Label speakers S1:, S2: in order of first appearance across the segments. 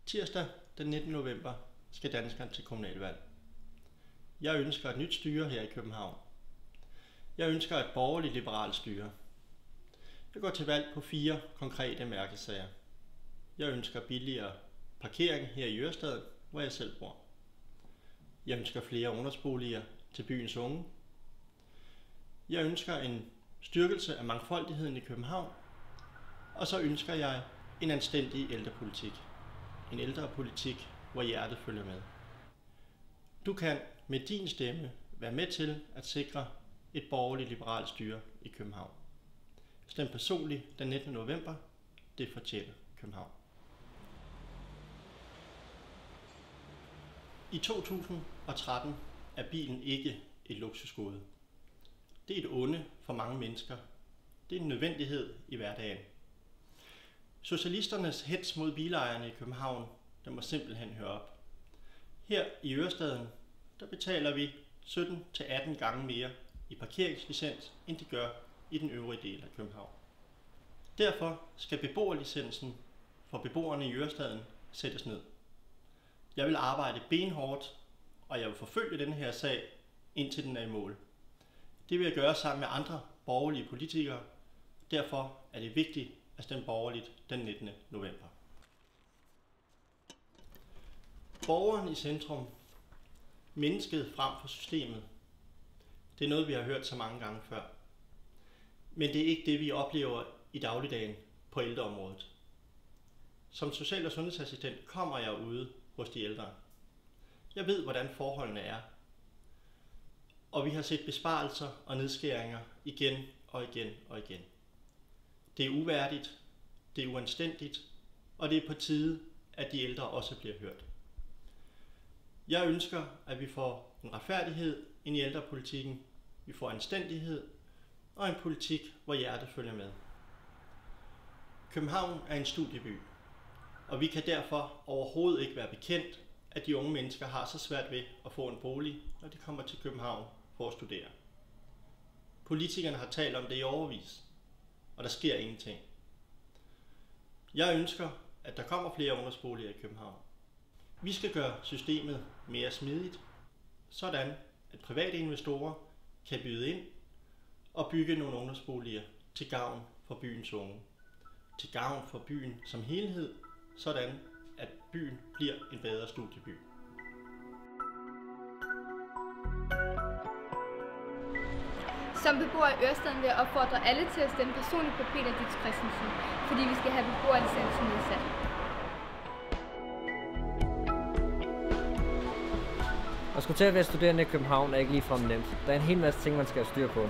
S1: Tirsdag den 19. november skal danskerne til kommunalvalg. Jeg ønsker et nyt styre her i København. Jeg ønsker et borgerligt liberalt styre. Jeg går til valg på 4 konkrete mærkesager. Jeg ønsker billigere parkering her i Ørestaden, hvor jeg selv bor. Jeg ønsker flere ungdomsboliger til byens unge. Jeg ønsker en styrkelse af mangfoldigheden i København. Og så ønsker jeg en anstændig ældrepolitik. En ældrepolitik, hvor hjertet følger med. Du kan med din stemme være med til at sikre et borgerligt liberalt styre i København. Stem personligt den 19. november. Det fortjener København. I 2013 er bilen ikke et luksusgode. Det er et onde for mange mennesker. Det er en nødvendighed i hverdagen. Socialisternes hets mod bilejerne i København, der må simpelthen høre op. Her i Ørestaden, der betaler vi 17-18 gange mere i parkeringslicens, end de gør i den øvrige del af København. Derfor skal beboerlicensen for beboerne i Ørestaden sættes ned. Jeg vil arbejde benhårdt, og jeg vil forfølge denne her sag, indtil den er i mål. Det vil jeg gøre sammen med andre borgerlige politikere. Derfor er det vigtigt at stemme borgerligt den 19. november. Borgeren i centrum. Mennesket frem for systemet. Det er noget, vi har hørt så mange gange før. Men det er ikke det, vi oplever i dagligdagen på ældreområdet. Som social- og sundhedsassistent kommer jeg ude hos de ældre. Jeg ved, hvordan forholdene er. Og vi har set besparelser og nedskæringer igen og igen og igen. Det er uværdigt, det er uanstændigt, og det er på tide, at de ældre også bliver hørt. Jeg ønsker, at vi får en retfærdighed ind i ældrepolitikken, vi får anstændighed og en politik, hvor hjertet følger med. København er en studieby, og vi kan derfor overhovedet ikke være bekendt, at de unge mennesker har så svært ved at få en bolig, når de kommer til København for at studere. Politikerne har talt om det i årevis, og der sker ingenting. Jeg ønsker, at der kommer flere ungdomsboliger i København. Vi skal gøre systemet mere smidigt, sådan at private investorer kan byde ind og bygge nogle ungdomsboliger til gavn for byens unge. Til gavn for byen som helhed, sådan at byen bliver en bedre studieby.
S2: Som beboer i Ørestaden vil jeg opfordre alle til at stemme personligt på Peter Dix Christensen, fordi vi skal have beboerlicensen nedsat.
S3: At skulle til at være studerende i København er ikke ligefrem nemt. Der er en hel masse ting, man skal have styr på.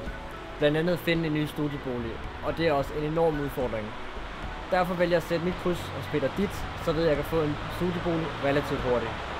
S3: Blandt andet finde en ny studiebolig, og det er også en enorm udfordring. Derfor vælger jeg at sætte mit kryds hos Peter Dix, så ved jeg kan få en studiebolig relativt hurtigt.